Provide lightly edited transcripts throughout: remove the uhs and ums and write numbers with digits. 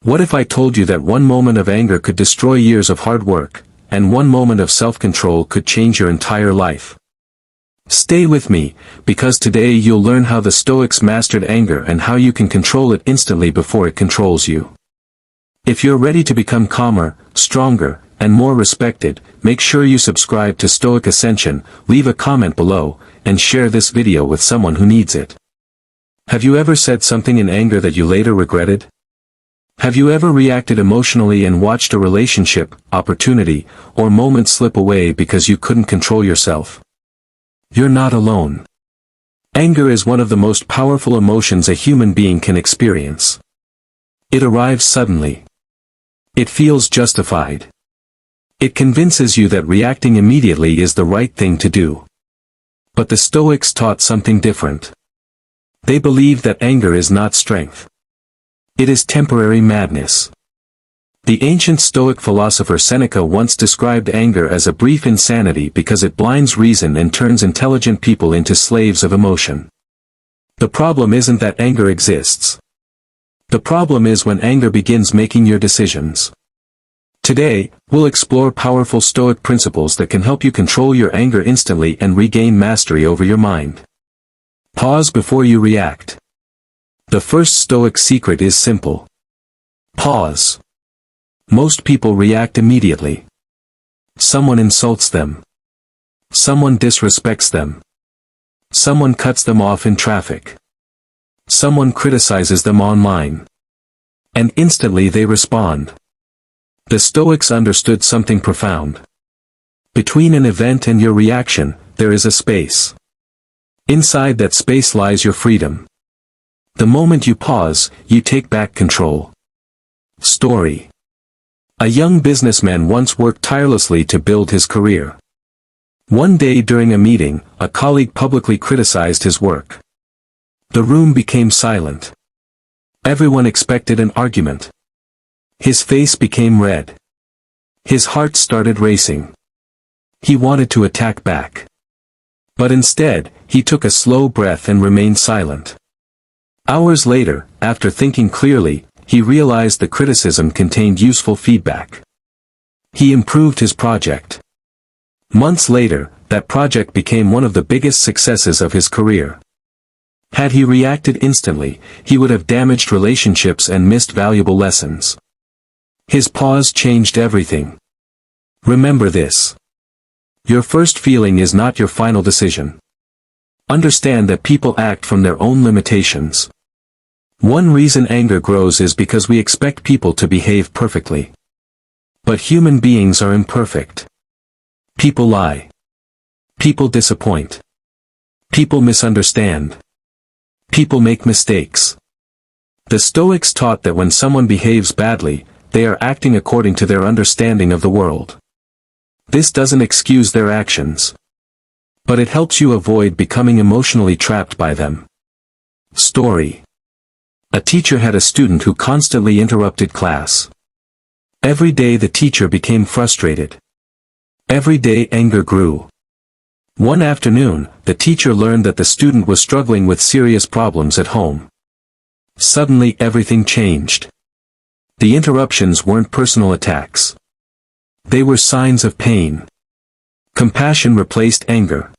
What if I told you that one moment of anger could destroy years of hard work, and one moment of self-control could change your entire life? Stay with me, because today you'll learn how the Stoics mastered anger and how you can control it instantly before it controls you. If you're ready to become calmer, stronger, and more respected, make sure you subscribe to Stoic Ascension, leave a comment below, and share this video with someone who needs it. Have you ever said something in anger that you later regretted? Have you ever reacted emotionally and watched a relationship, opportunity, or moment slip away because you couldn't control yourself? You're not alone. Anger is one of the most powerful emotions a human being can experience. It arrives suddenly. It feels justified. It convinces you that reacting immediately is the right thing to do. But the Stoics taught something different. They believed that anger is not strength. It is temporary madness. The ancient Stoic philosopher Seneca once described anger as a brief insanity because it blinds reason and turns intelligent people into slaves of emotion. The problem isn't that anger exists. The problem is when anger begins making your decisions. Today, we'll explore powerful Stoic principles that can help you control your anger instantly and regain mastery over your mind. Pause before you react. The first Stoic secret is simple. Pause. Most people react immediately. Someone insults them. Someone disrespects them. Someone cuts them off in traffic. Someone criticizes them online. And instantly they respond. The Stoics understood something profound. Between an event and your reaction, there is a space. Inside that space lies your freedom. The moment you pause, you take back control. Story. A young businessman once worked tirelessly to build his career. One day during a meeting, a colleague publicly criticized his work. The room became silent. Everyone expected an argument. His face became red. His heart started racing. He wanted to attack back. But instead, he took a slow breath and remained silent. Hours later, after thinking clearly, he realized the criticism contained useful feedback. He improved his project. Months later, that project became one of the biggest successes of his career. Had he reacted instantly, he would have damaged relationships and missed valuable lessons. His pause changed everything. Remember this. Your first feeling is not your final decision. Understand that people act from their own limitations. One reason anger grows is because we expect people to behave perfectly. But human beings are imperfect. People lie. People disappoint. People misunderstand. People make mistakes. The Stoics taught that when someone behaves badly, they are acting according to their understanding of the world. This doesn't excuse their actions. But it helps you avoid becoming emotionally trapped by them. Story. A teacher had a student who constantly interrupted class. Every day the teacher became frustrated. Every day anger grew. One afternoon, the teacher learned that the student was struggling with serious problems at home. Suddenly everything changed. The interruptions weren't personal attacks. They were signs of pain. Compassion replaced anger.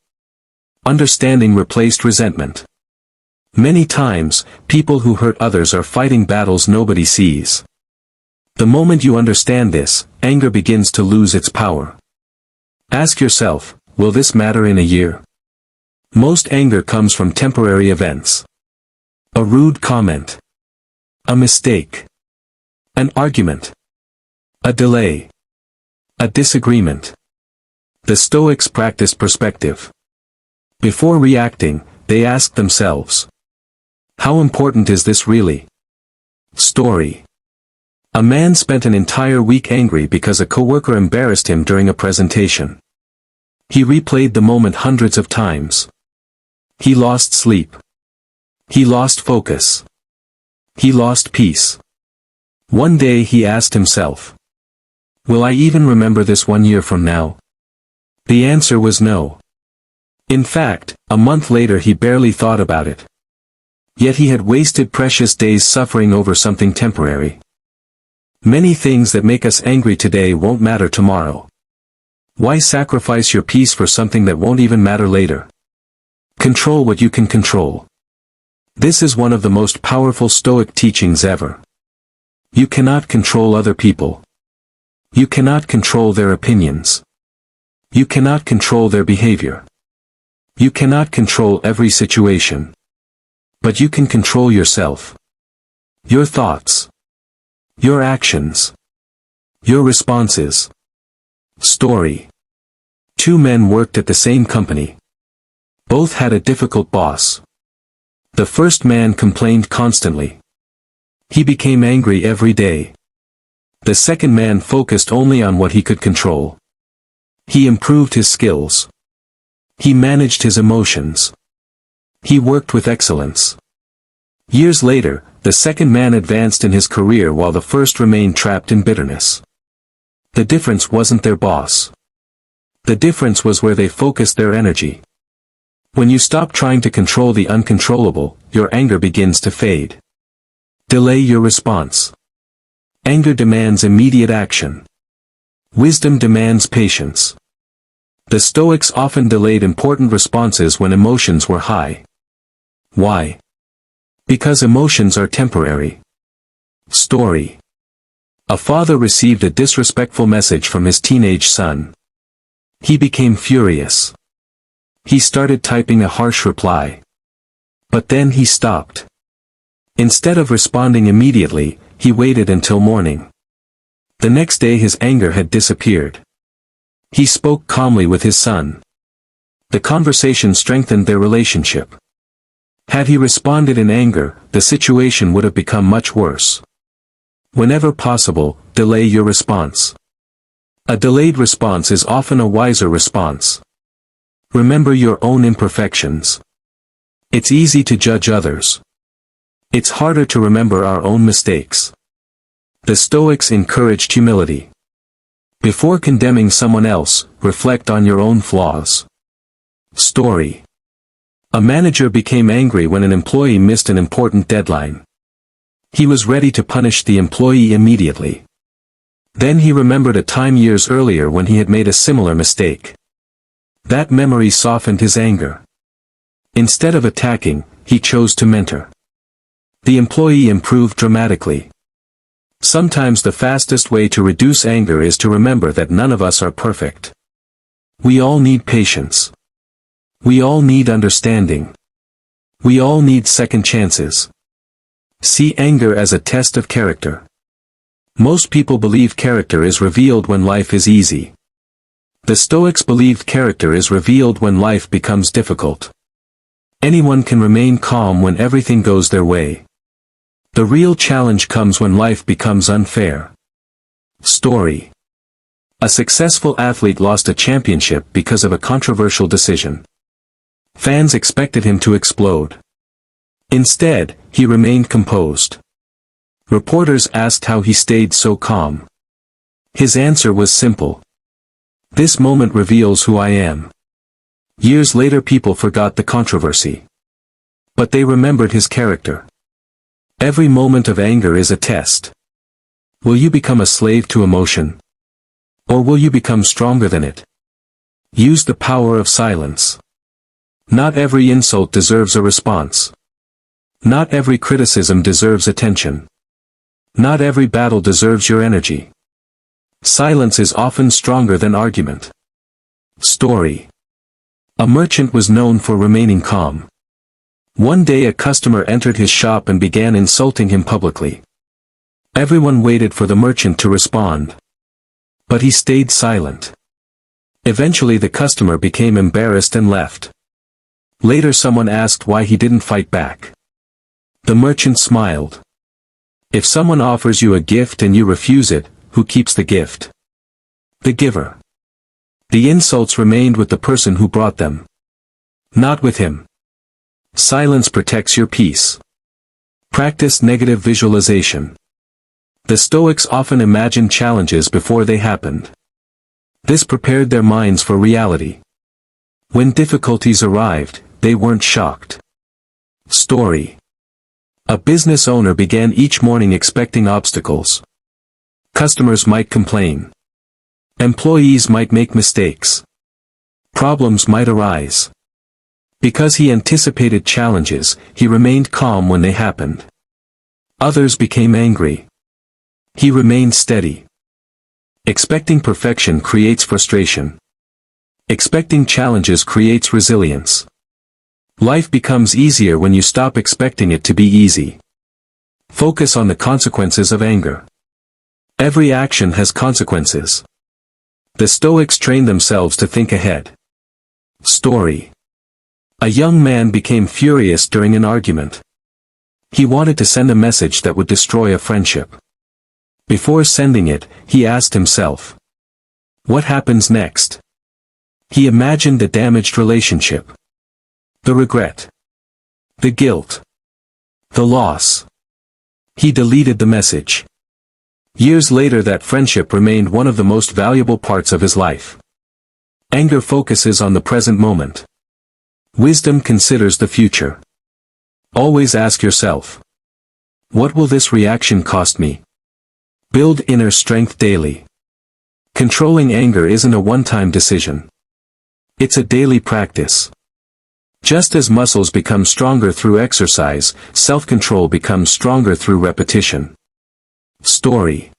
Understanding replaced resentment. Many times, people who hurt others are fighting battles nobody sees. The moment you understand this, anger begins to lose its power. Ask yourself, will this matter in a year? Most anger comes from temporary events. A rude comment. A mistake. An argument. A delay. A disagreement. The Stoics practiced perspective. Before reacting, they asked themselves, how important is this really? Story. A man spent an entire week angry because a coworker embarrassed him during a presentation. He replayed the moment hundreds of times. He lost sleep. He lost focus. He lost peace. One day he asked himself, will I even remember this 1 year from now? The answer was no. In fact, a month later he barely thought about it. Yet he had wasted precious days suffering over something temporary. Many things that make us angry today won't matter tomorrow. Why sacrifice your peace for something that won't even matter later? Control what you can control. This is one of the most powerful Stoic teachings ever. You cannot control other people. You cannot control their opinions. You cannot control their behavior. You cannot control every situation. But you can control yourself. Your thoughts. Your actions. Your responses. Story. Two men worked at the same company. Both had a difficult boss. The first man complained constantly. He became angry every day. The second man focused only on what he could control. He improved his skills. He managed his emotions. He worked with excellence. Years later, the second man advanced in his career while the first remained trapped in bitterness. The difference wasn't their boss. The difference was where they focused their energy. When you stop trying to control the uncontrollable, your anger begins to fade. Delay your response. Anger demands immediate action. Wisdom demands patience. The Stoics often delayed important responses when emotions were high. Why? Because emotions are temporary. Story. A father received a disrespectful message from his teenage son. He became furious. He started typing a harsh reply. But then he stopped. Instead of responding immediately, he waited until morning. The next day his anger had disappeared. He spoke calmly with his son. The conversation strengthened their relationship. Had he responded in anger, the situation would have become much worse. Whenever possible, delay your response. A delayed response is often a wiser response. Remember your own imperfections. It's easy to judge others. It's harder to remember our own mistakes. The Stoics encouraged humility. Before condemning someone else, reflect on your own flaws. Story. A manager became angry when an employee missed an important deadline. He was ready to punish the employee immediately. Then he remembered a time years earlier when he had made a similar mistake. That memory softened his anger. Instead of attacking, he chose to mentor. The employee improved dramatically. Sometimes the fastest way to reduce anger is to remember that none of us are perfect. We all need patience. We all need understanding. We all need second chances. See anger as a test of character. Most people believe character is revealed when life is easy. The Stoics believed character is revealed when life becomes difficult. Anyone can remain calm when everything goes their way. The real challenge comes when life becomes unfair. Story. A successful athlete lost a championship because of a controversial decision. Fans expected him to explode. Instead, he remained composed. Reporters asked how he stayed so calm. His answer was simple. This moment reveals who I am. Years later people forgot the controversy. But they remembered his character. Every moment of anger is a test. Will you become a slave to emotion? Or will you become stronger than it? Use the power of silence. Not every insult deserves a response. Not every criticism deserves attention. Not every battle deserves your energy. Silence is often stronger than argument. Story. A merchant was known for remaining calm. One day a customer entered his shop and began insulting him publicly. Everyone waited for the merchant to respond. But he stayed silent. Eventually the customer became embarrassed and left. Later someone asked why he didn't fight back. The merchant smiled. If someone offers you a gift and you refuse it, who keeps the gift? The giver. The insults remained with the person who brought them. Not with him. Silence protects your peace. Practice negative visualization. The Stoics often imagined challenges before they happened. This prepared their minds for reality. When difficulties arrived, they weren't shocked. Story. A business owner began each morning expecting obstacles. Customers might complain. Employees might make mistakes. Problems might arise. Because he anticipated challenges, he remained calm when they happened. Others became angry. He remained steady. Expecting perfection creates frustration. Expecting challenges creates resilience. Life becomes easier when you stop expecting it to be easy. Focus on the consequences of anger. Every action has consequences. The Stoics trained themselves to think ahead. Story. A young man became furious during an argument. He wanted to send a message that would destroy a friendship. Before sending it, he asked himself, what happens next? He imagined the damaged relationship. The regret. The guilt. The loss. He deleted the message. Years later, that friendship remained one of the most valuable parts of his life. Anger focuses on the present moment. Wisdom considers the future. Always ask yourself, what will this reaction cost me? Build inner strength daily. Controlling anger isn't a one-time decision. It's a daily practice. Just as muscles become stronger through exercise, self-control becomes stronger through repetition. Story.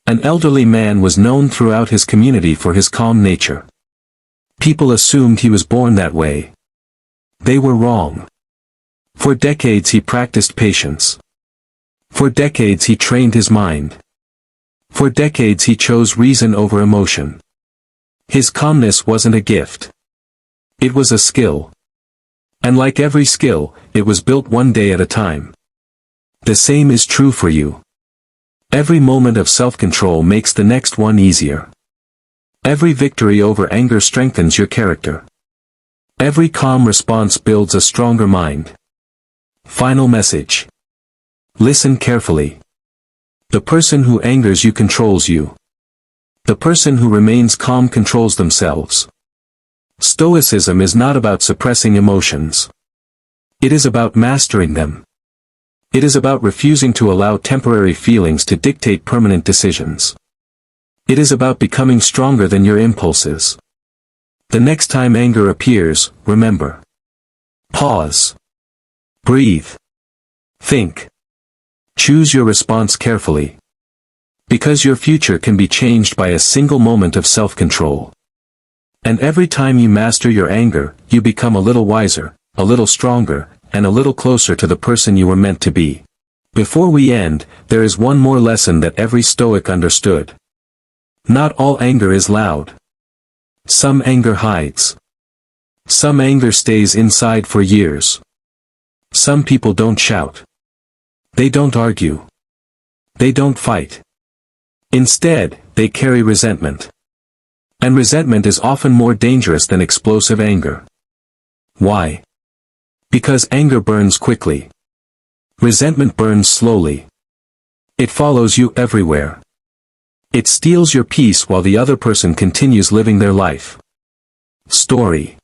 An elderly man was known throughout his community for his calm nature. People assumed he was born that way. They were wrong. For decades he practiced patience. For decades he trained his mind. For decades he chose reason over emotion. His calmness wasn't a gift. It was a skill. And like every skill, it was built one day at a time. The same is true for you. Every moment of self-control makes the next one easier. Every victory over anger strengthens your character. Every calm response builds a stronger mind. Final message. Listen carefully. The person who angers you controls you. The person who remains calm controls themselves. Stoicism is not about suppressing emotions. It is about mastering them. It is about refusing to allow temporary feelings to dictate permanent decisions. It is about becoming stronger than your impulses. The next time anger appears, remember. Pause. Breathe. Think. Choose your response carefully. Because your future can be changed by a single moment of self-control. And every time you master your anger, you become a little wiser, a little stronger, and a little closer to the person you were meant to be. Before we end, there is one more lesson that every Stoic understood. Not all anger is loud. Some anger hides. Some anger stays inside for years. Some people don't shout. They don't argue. They don't fight. Instead, they carry resentment. And resentment is often more dangerous than explosive anger. Why? Because anger burns quickly. Resentment burns slowly. It follows you everywhere. It steals your peace while the other person continues living their life. Story.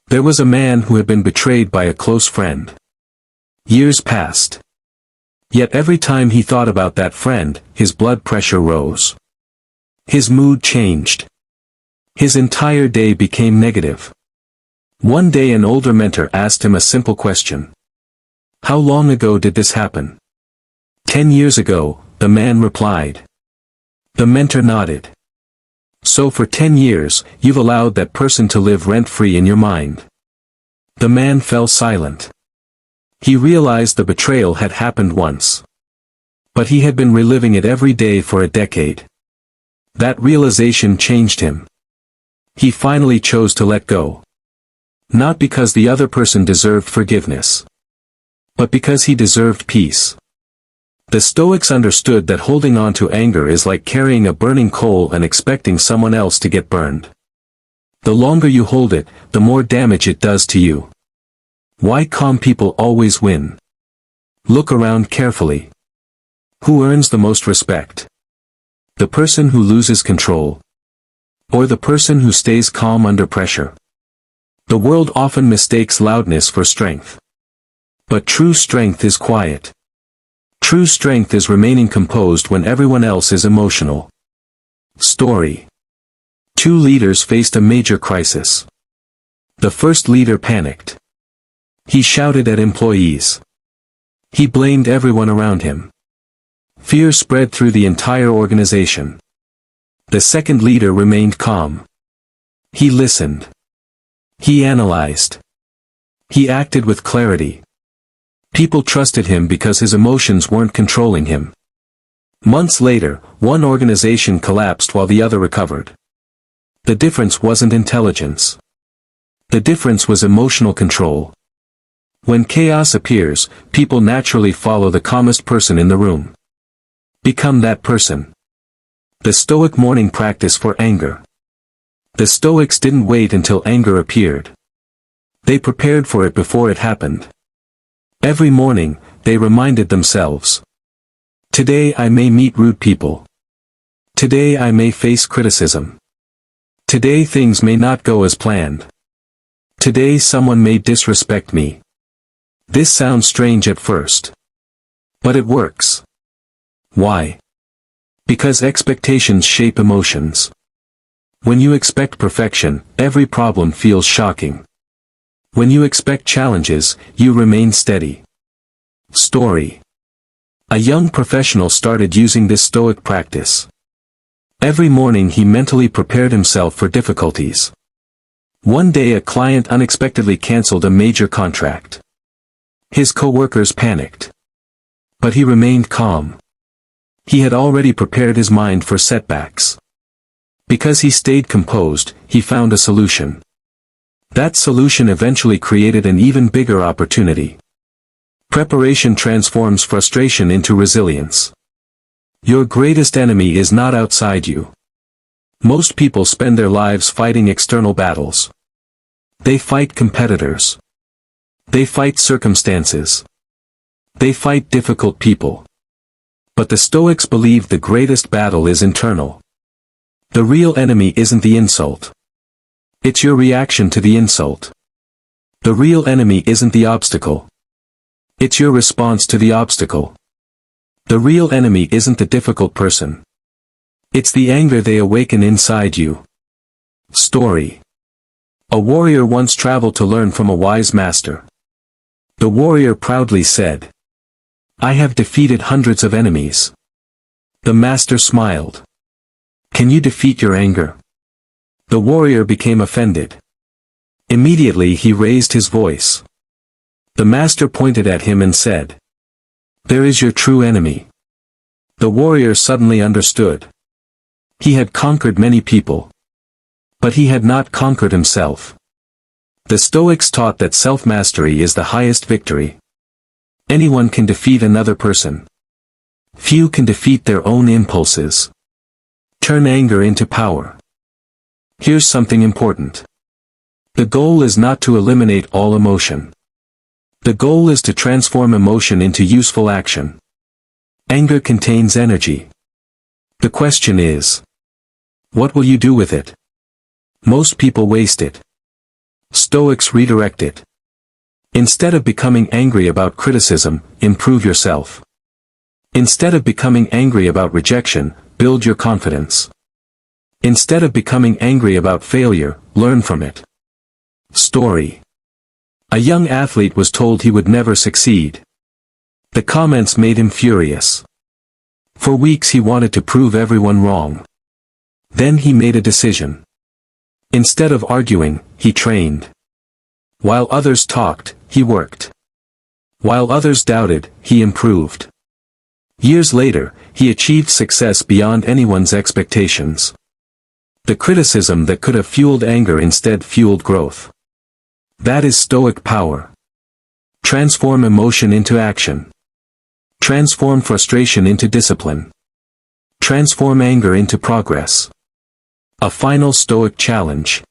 There was a man who had been betrayed by a close friend. Years passed. Yet every time he thought about that friend, his blood pressure rose. His mood changed. His entire day became negative. One day an older mentor asked him a simple question. How long ago did this happen? 10 years ago, the man replied. The mentor nodded. So for 10 years, you've allowed that person to live rent-free in your mind. The man fell silent. He realized the betrayal had happened once. But he had been reliving it every day for a decade. That realization changed him. He finally chose to let go. Not because the other person deserved forgiveness. But because he deserved peace. The Stoics understood that holding on to anger is like carrying a burning coal and expecting someone else to get burned. The longer you hold it, the more damage it does to you. Why calm people always win? Look around carefully. Who earns the most respect? The person who loses control? Or the person who stays calm under pressure? The world often mistakes loudness for strength. But true strength is quiet. True strength is remaining composed when everyone else is emotional. Story. Two leaders faced a major crisis. The first leader panicked. He shouted at employees. He blamed everyone around him. Fear spread through the entire organization. The second leader remained calm. He listened. He analyzed. He acted with clarity. People trusted him because his emotions weren't controlling him. Months later, one organization collapsed while the other recovered. The difference wasn't intelligence. The difference was emotional control. When chaos appears, people naturally follow the calmest person in the room. Become that person. The Stoic morning practice for anger. The Stoics didn't wait until anger appeared. They prepared for it before it happened. Every morning, they reminded themselves. Today I may meet rude people. Today I may face criticism. Today things may not go as planned. Today someone may disrespect me. This sounds strange at first. But it works. Why? Because expectations shape emotions. When you expect perfection, every problem feels shocking. When you expect challenges, you remain steady. Story. A young professional started using this Stoic practice. Every morning he mentally prepared himself for difficulties. One day a client unexpectedly canceled a major contract. His coworkers panicked. But he remained calm. He had already prepared his mind for setbacks. Because he stayed composed, he found a solution. That solution eventually created an even bigger opportunity. Preparation transforms frustration into resilience. Your greatest enemy is not outside you. Most people spend their lives fighting external battles. They fight competitors. They fight circumstances. They fight difficult people. But the Stoics believe the greatest battle is internal. The real enemy isn't the insult. It's your reaction to the insult. The real enemy isn't the obstacle. It's your response to the obstacle. The real enemy isn't the difficult person. It's the anger they awaken inside you. Story. A warrior once traveled to learn from a wise master. The warrior proudly said, "I have defeated hundreds of enemies." The master smiled. "Can you defeat your anger?" The warrior became offended. Immediately he raised his voice. The master pointed at him and said, "There is your true enemy." The warrior suddenly understood. He had conquered many people. But he had not conquered himself. The Stoics taught that self-mastery is the highest victory. Anyone can defeat another person. Few can defeat their own impulses. Turn anger into power. Here's something important. The goal is not to eliminate all emotion. The goal is to transform emotion into useful action. Anger contains energy. The question is, what will you do with it? Most people waste it. Stoics redirect it. Instead of becoming angry about criticism, improve yourself. Instead of becoming angry about rejection, build your confidence. Instead of becoming angry about failure, learn from it. Story. A young athlete was told he would never succeed. The comments made him furious. For weeks he wanted to prove everyone wrong. Then he made a decision. Instead of arguing, he trained. While others talked, he worked. While others doubted, he improved. Years later, he achieved success beyond anyone's expectations. The criticism that could have fueled anger instead fueled growth. That is Stoic power. Transform emotion into action. Transform frustration into discipline. Transform anger into progress. A final Stoic challenge.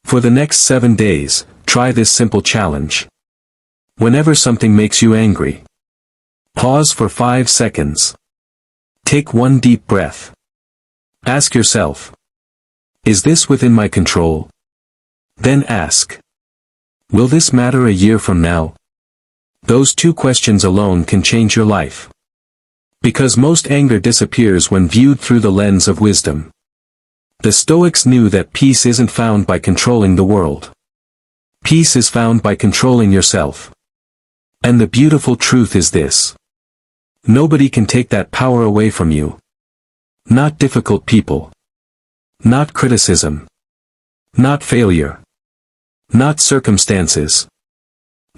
For the next 7 days, try this simple challenge. Whenever something makes you angry, pause for 5 seconds. Take one deep breath. Ask yourself, is this within my control? Then ask, will this matter a year from now? Those 2 questions alone can change your life. Because most anger disappears when viewed through the lens of wisdom. The Stoics knew that peace isn't found by controlling the world. Peace is found by controlling yourself. And the beautiful truth is this. Nobody can take that power away from you. Not difficult people. Not criticism. Not failure. Not circumstances.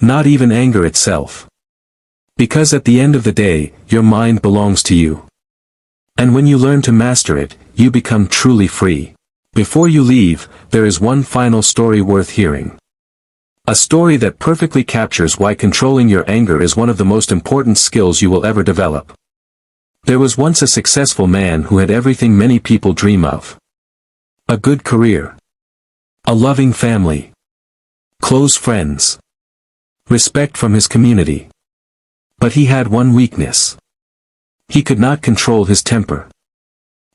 Not even anger itself. Because at the end of the day, your mind belongs to you. And when you learn to master it, you become truly free. Before you leave, there is one final story worth hearing. A story that perfectly captures why controlling your anger is one of the most important skills you will ever develop. There was once a successful man who had everything many people dream of. A good career. A loving family. Close friends. Respect from his community. But he had one weakness. He could not control his temper.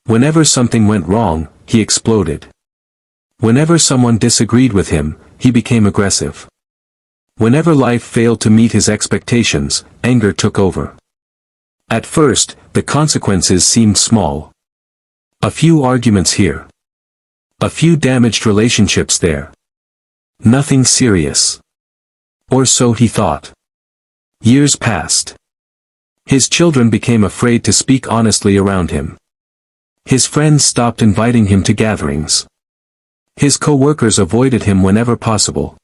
Whenever something went wrong, he exploded. Whenever someone disagreed with him, he became aggressive. Whenever life failed to meet his expectations, anger took over. At first, the consequences seemed small. A few arguments here. A few damaged relationships there. Nothing serious. Or so he thought. Years passed. His children became afraid to speak honestly around him. His friends stopped inviting him to gatherings. His co-workers avoided him whenever possible.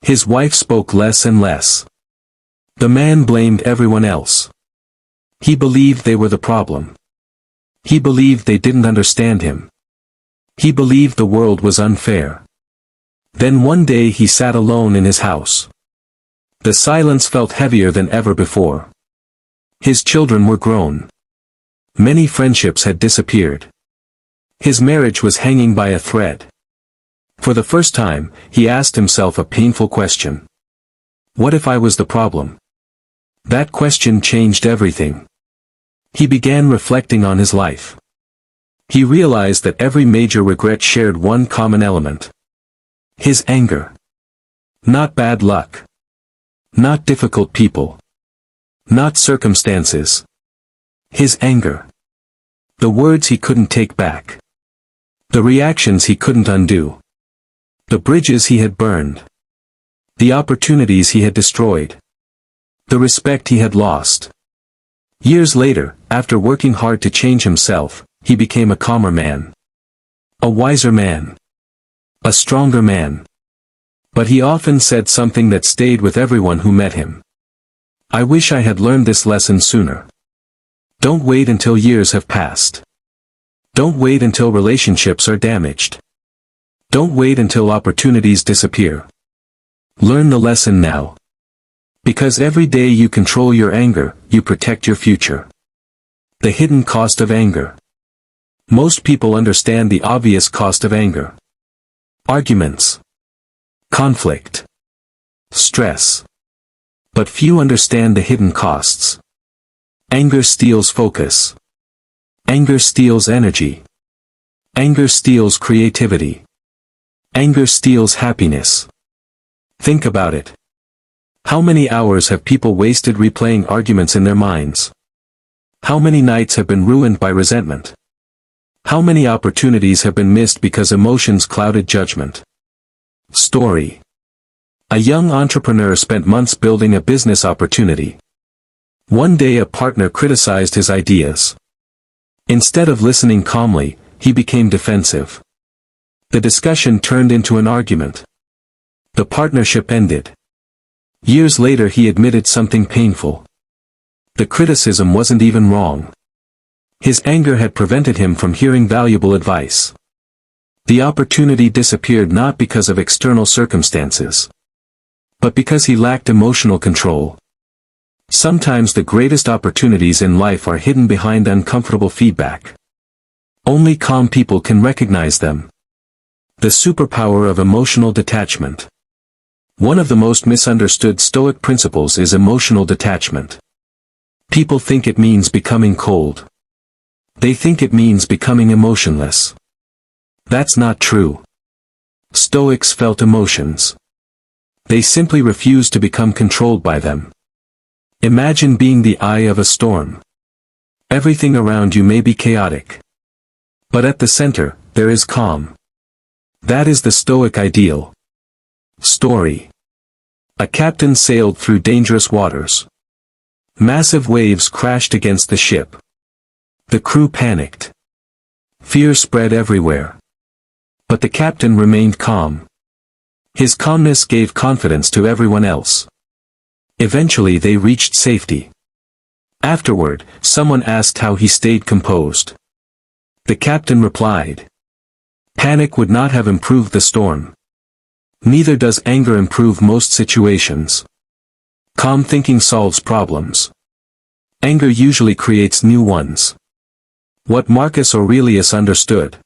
His wife spoke less and less. The man blamed everyone else. He believed they were the problem. He believed they didn't understand him. He believed the world was unfair. Then one day he sat alone in his house. The silence felt heavier than ever before. His children were grown. Many friendships had disappeared. His marriage was hanging by a thread. For the first time, he asked himself a painful question. What if I was the problem? That question changed everything. He began reflecting on his life. He realized that every major regret shared one common element. His anger. Not bad luck. Not difficult people. Not circumstances. His anger. The words he couldn't take back. The reactions he couldn't undo. The bridges he had burned. The opportunities he had destroyed. The respect he had lost. Years later, after working hard to change himself, he became a calmer man. A wiser man. A stronger man. But he often said something that stayed with everyone who met him. I wish I had learned this lesson sooner. Don't wait until years have passed. Don't wait until relationships are damaged. Don't wait until opportunities disappear. Learn the lesson now. Because every day you control your anger, you protect your future. The hidden cost of anger. Most people understand the obvious cost of anger. Arguments. Conflict. Stress. But few understand the hidden costs. Anger steals focus. Anger steals energy. Anger steals creativity. Anger steals happiness. Think about it. How many hours have people wasted replaying arguments in their minds? How many nights have been ruined by resentment? How many opportunities have been missed because emotions clouded judgment? Story. A young entrepreneur spent months building a business opportunity. One day a partner criticized his ideas. Instead of listening calmly, he became defensive. The discussion turned into an argument. The partnership ended. Years later he admitted something painful. The criticism wasn't even wrong. His anger had prevented him from hearing valuable advice. The opportunity disappeared not because of external circumstances, but because he lacked emotional control. Sometimes the greatest opportunities in life are hidden behind uncomfortable feedback. Only calm people can recognize them. The superpower of emotional detachment. One of the most misunderstood Stoic principles is emotional detachment. People think it means becoming cold. They think it means becoming emotionless. That's not true. Stoics felt emotions. They simply refused to become controlled by them. Imagine being the eye of a storm. Everything around you may be chaotic. But at the center, there is calm. That is the Stoic ideal. Story. A captain sailed through dangerous waters. Massive waves crashed against the ship. The crew panicked. Fear spread everywhere. But the captain remained calm. His calmness gave confidence to everyone else. Eventually they reached safety. Afterward, someone asked how he stayed composed. The captain replied, "Panic would not have improved the storm. Neither does anger improve most situations. Calm thinking solves problems. Anger usually creates new ones." What Marcus Aurelius understood.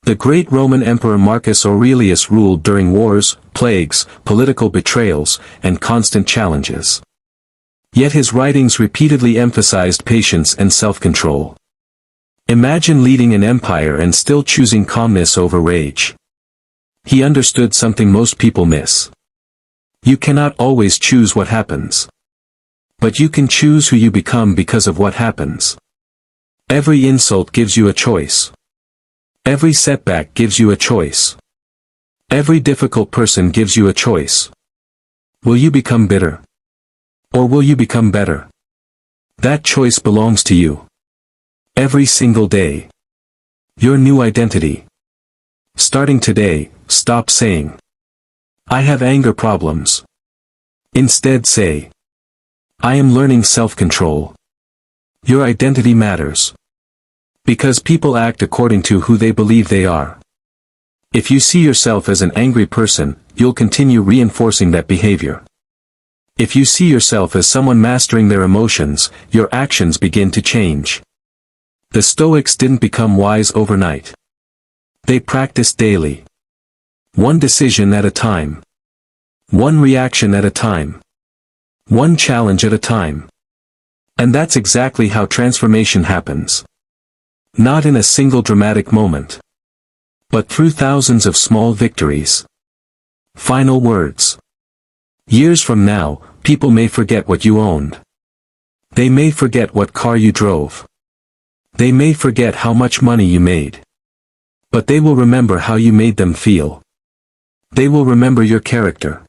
The great Roman Emperor Marcus Aurelius ruled during wars, plagues, political betrayals, and constant challenges. Yet his writings repeatedly emphasized patience and self-control. Imagine leading an empire and still choosing calmness over rage. He understood something most people miss. You cannot always choose what happens. But you can choose who you become because of what happens. Every insult gives you a choice. Every setback gives you a choice. Every difficult person gives you a choice. Will you become bitter? Or will you become better? That choice belongs to you. Every single day. Your new identity. Starting today, stop saying, "I have anger problems." Instead say, "I am learning self-control." Your identity matters. Because people act according to who they believe they are. If you see yourself as an angry person, you'll continue reinforcing that behavior. If you see yourself as someone mastering their emotions, your actions begin to change. The Stoics didn't become wise overnight. They practiced daily. One decision at a time. One reaction at a time. One challenge at a time. And that's exactly how transformation happens. Not in a single dramatic moment. But through thousands of small victories. Final words. Years from now, people may forget what you owned. They may forget what car you drove. They may forget how much money you made. But they will remember how you made them feel. They will remember your character.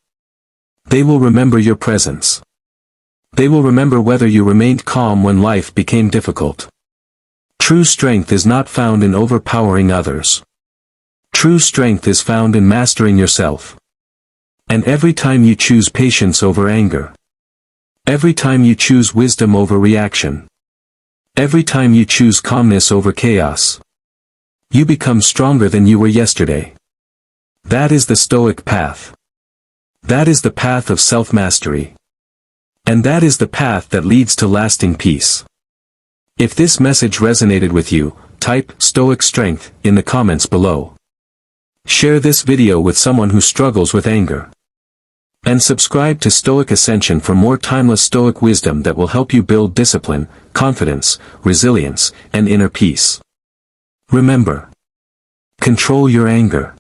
They will remember your presence. They will remember whether you remained calm when life became difficult. True strength is not found in overpowering others. True strength is found in mastering yourself. And every time you choose patience over anger. Every time you choose wisdom over reaction. Every time you choose calmness over chaos. You become stronger than you were yesterday. That is the Stoic path. That is the path of self-mastery. And that is the path that leads to lasting peace. If this message resonated with you, type "Stoic Strength" in the comments below. Share this video with someone who struggles with anger. And subscribe to Stoic Ascension for more timeless Stoic wisdom that will help you build discipline, confidence, resilience, and inner peace. Remember, control your anger.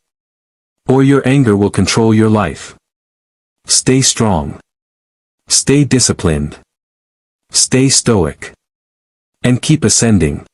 Or your anger will control your life. Stay strong. Stay disciplined. Stay stoic. And keep ascending.